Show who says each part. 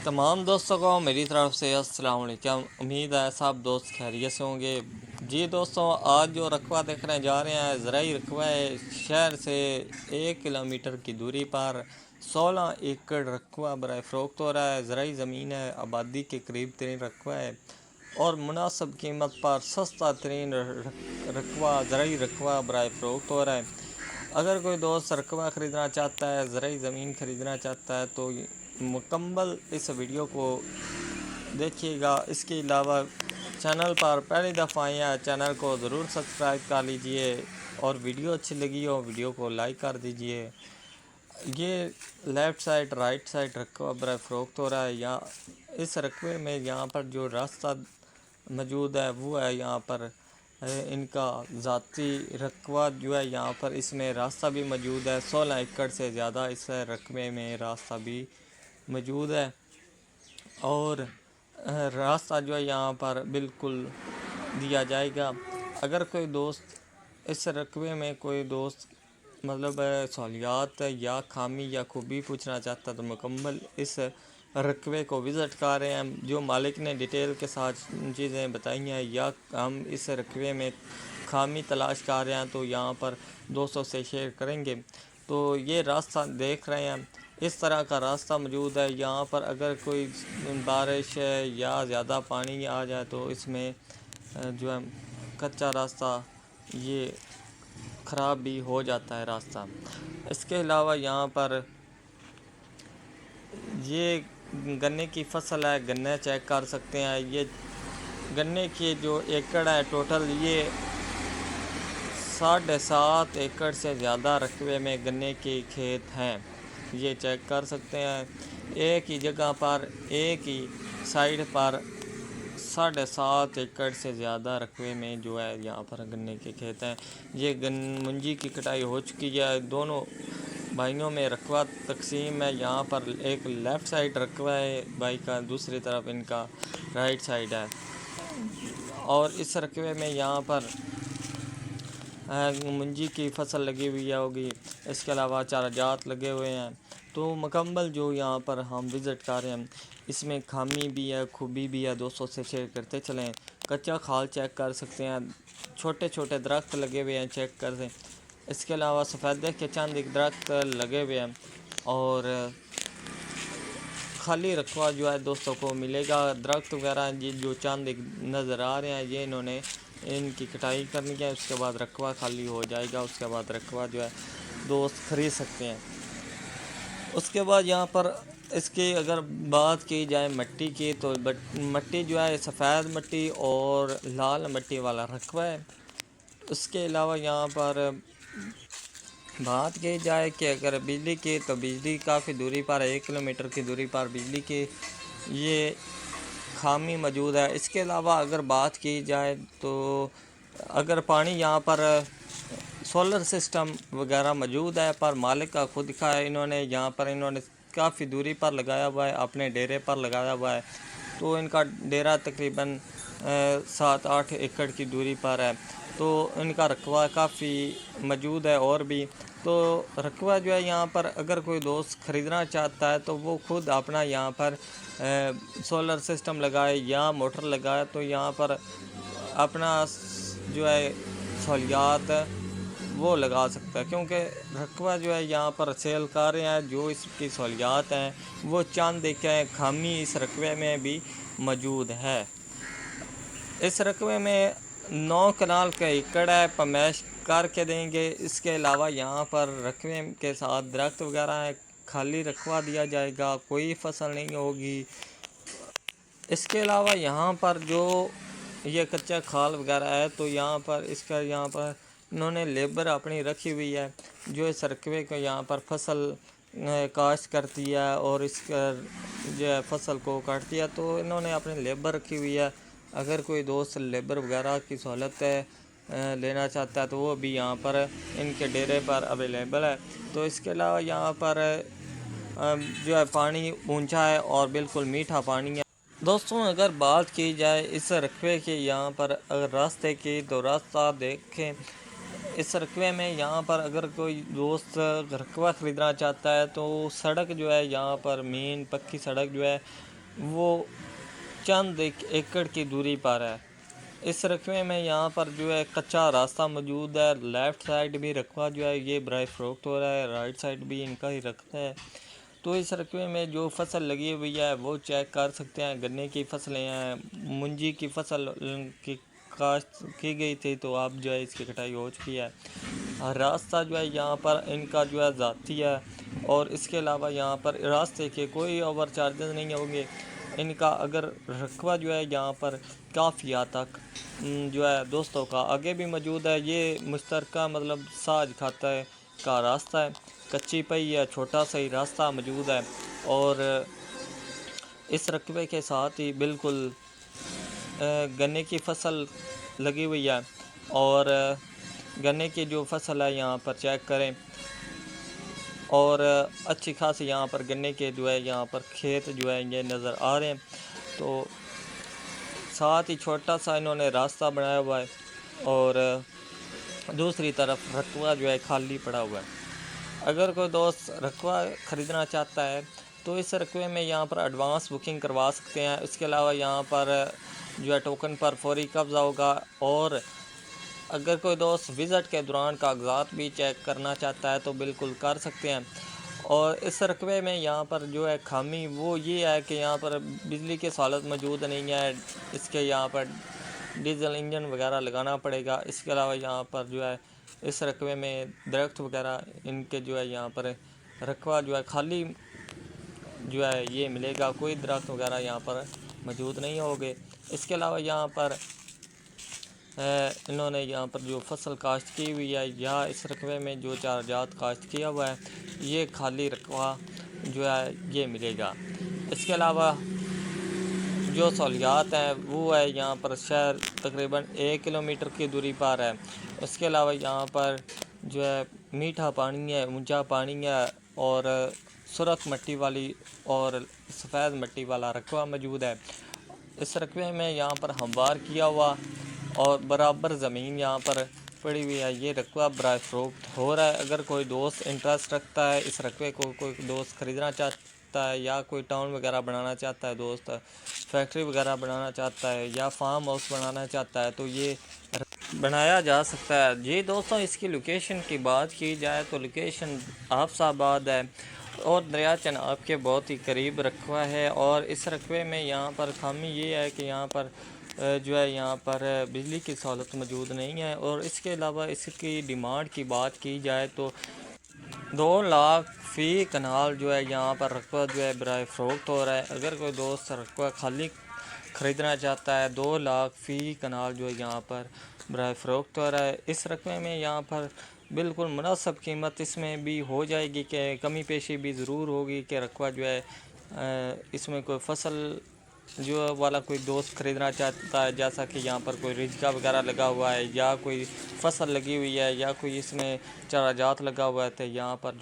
Speaker 1: तमाम दोस्तों को मेरी तरफ से अस्सलाम वालेकुम। उम्मीद है सब दोस्त खैरियत से होंगे। जी दोस्तों, आज जो रकबा देखने जा रहे हैं ज़राई रकबा है। शहर से 1 किलोमीटर की दूरी पर 16 एकड़ रकबा बराए फ़रोख्त हो रहा है। ज़राई ज़मीन है, आबादी के करीब तरीन रकबा है और मुनासिब कीमत पर सस्ता तरीन रकबा ज़राई रकबा बराए फ़रोख्त हो रहा है। अगर कोई दोस्त रकबा ख़रीदना चाहता है, ज़राई ज़मीन ख़रीदना चाहता है तो मुकम्मल इस वीडियो को देखिएगा। इसके अलावा चैनल पर पहली दफ़ा आए हैं, चैनल को ज़रूर सब्सक्राइब कर लीजिए और वीडियो अच्छी लगी हो वीडियो को लाइक कर दीजिए। ये लेफ़्ट साइड राइट साइड रकबा बराए फ़रोख्त हो रहा है। यहाँ इस रकबे में यहाँ पर जो रास्ता मौजूद है वो है यहाँ पर इनका ज़ाती रकबा जो है यहाँ पर इसमें रास्ता भी मौजूद है। 16 एकड़ से ज़्यादा इस रकबे में रास्ता भी मौजूद है और रास्ता जो है यहाँ पर बिल्कुल दिया जाएगा। अगर कोई दोस्त इस रकबे में कोई दोस्त मतलब सहूलियात या खामी या खूबी पूछना चाहता तो मुकम्मल इस रकबे को विज़िट कर रहे हैं। जो मालिक ने डिटेल के साथ चीज़ें बताई हैं या हम इस रकबे में खामी तलाश कर रहे हैं तो यहाँ पर दोस्तों से शेयर करेंगे। तो ये रास्ता देख रहे हैं, इस तरह का रास्ता मौजूद है। यहाँ पर अगर कोई बारिश या ज़्यादा पानी आ जाए तो इसमें जो है कच्चा रास्ता ये ख़राब भी हो जाता है रास्ता। इसके अलावा यहाँ पर ये गन्ने की फसल है, गन्ने चेक कर सकते हैं। ये गन्ने के जो एकड़ है टोटल ये 7.5 एकड़ से ज़्यादा रकबे में गन्ने के खेत हैं, ये चेक कर सकते हैं। एक ही जगह पर एक ही साइड पर 7.5 एकड़ से ज़्यादा रकबे में जो है यहाँ पर गन्ने के खेत हैं। ये मुंजी की कटाई हो चुकी है, दोनों भाइयों में रकबा तकसीम है। यहाँ पर एक लेफ़्ट साइड रकबा है भाई का, दूसरी तरफ इनका राइट साइड है और इस रकबे में यहाँ पर मुंजी की फसल लगी हुई होगी। इसके अलावा चाराजात लगे हुए हैं। तो मुकम्मल जो यहाँ पर हम विज़िट कर रहे हैं इसमें खामी भी है खूबी भी है, दोस्तों से शेयर करते चलें। कच्चा खाल चेक कर सकते हैं, छोटे छोटे दरख्त लगे हुए हैं चेक कर दें। इसके अलावा सफ़ेदे के चंद एक दरख्त लगे हुए हैं और खाली रकबा जो है दोस्तों को मिलेगा। दरख्त वगैरह जो चंद एक नज़र आ रहे हैं ये इन्होंने इनकी कटाई करनी है, उसके बाद रकबा खाली हो जाएगा। उसके बाद रकबा जो है दोस्त ख़रीद सकते हैं। उसके बाद यहाँ पर इसकी अगर बात की जाए मिट्टी की तो मिट्टी जो है सफ़ेद मिट्टी और लाल मिट्टी वाला रकबा है। उसके अलावा यहाँ पर बात की जाए कि अगर बिजली की तो बिजली काफ़ी दूरी पर 1 किलोमीटर की दूरी पर बिजली की ये खामी मौजूद है। इसके अलावा अगर बात की जाए तो अगर पानी यहाँ पर सोलर सिस्टम वगैरह मौजूद है पर मालिक का खुद का है। यहाँ पर इन्होंने काफ़ी दूरी पर लगाया हुआ है, अपने डेरे पर लगाया हुआ है। तो इनका डेरा तकरीबन 7-8 एकड़ की दूरी पर है। तो इनका रकबा काफ़ी मौजूद है और भी। तो रकबा जो है यहाँ पर अगर कोई दोस्त ख़रीदना चाहता है तो वो खुद अपना यहाँ पर सोलर सिस्टम लगाए या मोटर लगाए तो यहाँ पर अपना जो है सहूलियात वो लगा सकता है। क्योंकि रकबा जो है यहाँ पर सेल कर रहे हैं, जो इसकी सहूलियात हैं वो चंद एक खामी इस रकबे में भी मौजूद है। इस रकबे में 9 कनाल का एकड़ है, पमैश करके देंगे। इसके अलावा यहाँ पर रकबे के साथ दरख्त वगैरह है, खाली रकबा दिया जाएगा, कोई फसल नहीं होगी। इसके अलावा यहाँ पर जो ये कच्चा खाल वगैरह है तो यहाँ पर इन्होंने लेबर अपनी रखी हुई है जो इस रकबे को यहाँ पर फसल काश्त करती है और इसका जो है फसल को काटती है। तो इन्होंने अपनी लेबर रखी हुई है। अगर कोई दोस्त लेबर वगैरह की सहूलत लेना चाहता है तो वो भी यहाँ पर इनके डेरे पर अवेलेबल है। तो इसके अलावा यहाँ पर जो है पानी ऊंचा है और बिल्कुल मीठा पानी है। दोस्तों अगर बात की जाए इस रकबे के यहाँ पर अगर रास्ते की तो रास्ता देखें इस रकबे में यहाँ पर अगर कोई दोस्त रकबा ख़रीदना चाहता है तो सड़क जो है यहाँ पर मेन पक्की सड़क जो है وہ چند ایکڑ کی دوری پر ہے۔ اس رقبے میں یہاں پر جو ہے کچا راستہ موجود ہے، لیفٹ سائڈ بھی رقبہ جو ہے یہ برائے فروخت ہو رہا ہے، رائٹ سائڈ بھی ان کا ہی رقبہ ہے۔ تو اس رقبے میں جو فصل لگی ہوئی ہے وہ چیک کر سکتے ہیں، گنے کی فصلیں ہیں، منجی کی فصل کی کاشت کی گئی تھی تو اب جو ہے اس کی کٹائی ہو چکی ہے۔ راستہ جو ہے یہاں پر ان کا جو ہے ذاتی ہے، اور اس کے علاوہ یہاں پر راستے کے کوئی اوور چارجز نہیں ہوں گے۔ ان کا اگر رقبہ جو ہے یہاں پر کافی حد تک جو ہے دوستوں کا آگے بھی موجود ہے۔ یہ مشترکہ مطلب ساج کھاتا ہے کا راستہ ہے، کچی پئی ہے، چھوٹا سا ہی راستہ موجود ہے، اور اس رقبے کے ساتھ ہی بالکل گنے کی فصل لگی ہوئی ہے، اور گنے کی جو فصل ہے یہاں پر چیک کریں، اور اچھی خاصی یہاں پر گنے کے جو ہے یہاں پر کھیت جو ہے یہ نظر آ رہے ہیں۔ تو ساتھ ہی چھوٹا سا انہوں نے راستہ بنایا ہوا ہے، اور دوسری طرف رقبہ جو ہے خالی پڑا ہوا ہے۔ اگر کوئی دوست رقبہ خریدنا چاہتا ہے تو اس رقبے میں یہاں پر ایڈوانس بکنگ کروا سکتے ہیں۔ اس کے علاوہ یہاں پر جو ہے ٹوکن پر فوری قبضہ ہوگا، اور اگر کوئی دوست وزٹ کے دوران کاغذات بھی چیک کرنا چاہتا ہے تو بالکل کر سکتے ہیں۔ اور اس رقبے میں یہاں پر جو ہے خامی وہ یہ ہے کہ یہاں پر بجلی کی سہولت موجود نہیں ہے، اس کے یہاں پر ڈیزل انجن وغیرہ لگانا پڑے گا۔ اس کے علاوہ یہاں پر جو ہے اس رقبے میں درخت وغیرہ ان کے جو ہے یہاں پر رقبہ جو ہے خالی جو ہے یہ ملے گا، کوئی درخت وغیرہ یہاں پر موجود نہیں ہوگے۔ اس کے علاوہ یہاں پر انہوں نے یہاں پر جو فصل کاشت کی ہوئی ہے یا اس رقبے میں جو چار جات کاشت کیا ہوا ہے یہ خالی رقبہ جو ہے یہ ملے گا۔ اس کے علاوہ جو سہولیات ہیں وہ ہے یہاں پر شہر تقریباً 1 کلومیٹر کی دوری پر ہے۔ اس کے علاوہ یہاں پر جو ہے میٹھا پانی ہے، اونچا پانی ہے، اور سرخ مٹی والی اور سفید مٹی والا رقبہ موجود ہے۔ اس رقبے میں یہاں پر ہموار کیا ہوا اور برابر زمین یہاں پر پڑی ہوئی ہے، یہ رقبہ برائے فروخت ہو رہا ہے۔ اگر کوئی دوست انٹرسٹ رکھتا ہے اس رقبے کو، کوئی دوست خریدنا چاہتا ہے یا کوئی ٹاؤن وغیرہ بنانا چاہتا ہے، دوست فیکٹری وغیرہ بنانا چاہتا ہے یا فارم ہاؤس بنانا چاہتا ہے تو یہ بنایا جا سکتا ہے۔ جی دوستوں، اس کی لوکیشن کی بات کی جائے تو لوکیشن حافظ آباد ہے، اور دریا چناب کے بہت ہی قریب رقبہ ہے۔ اور اس رقبے میں یہاں پر خامی یہ ہے کہ یہاں پر جو ہے یہاں پر بجلی کی سہولت موجود نہیں ہے، اور اس کے علاوہ اس کی ڈیمانڈ کی بات کی جائے تو 2 لاکھ فی کنال جو ہے یہاں پر رقبہ جو ہے برائے فروخت ہو رہا ہے۔ اگر کوئی دوست رقبہ خالی خریدنا چاہتا ہے 2 لاکھ فی کنال جو ہے یہاں پر برائے فروخت ہو رہا ہے۔ اس رقبے میں یہاں پر بالکل مناسب قیمت اس میں بھی ہو جائے گی، کہ کمی پیشی بھی ضرور ہوگی، کہ رقبہ جو ہے اس میں کوئی فصل جو والا کوئی دوست خریدنا چاہتا ہے، جیسا کہ یہاں پر کوئی رجکا وغیرہ لگا ہوا ہے یا کوئی فصل لگی ہوئی ہے یا کوئی اس میں چارہ جات لگا ہوا ہے، تو یہاں پر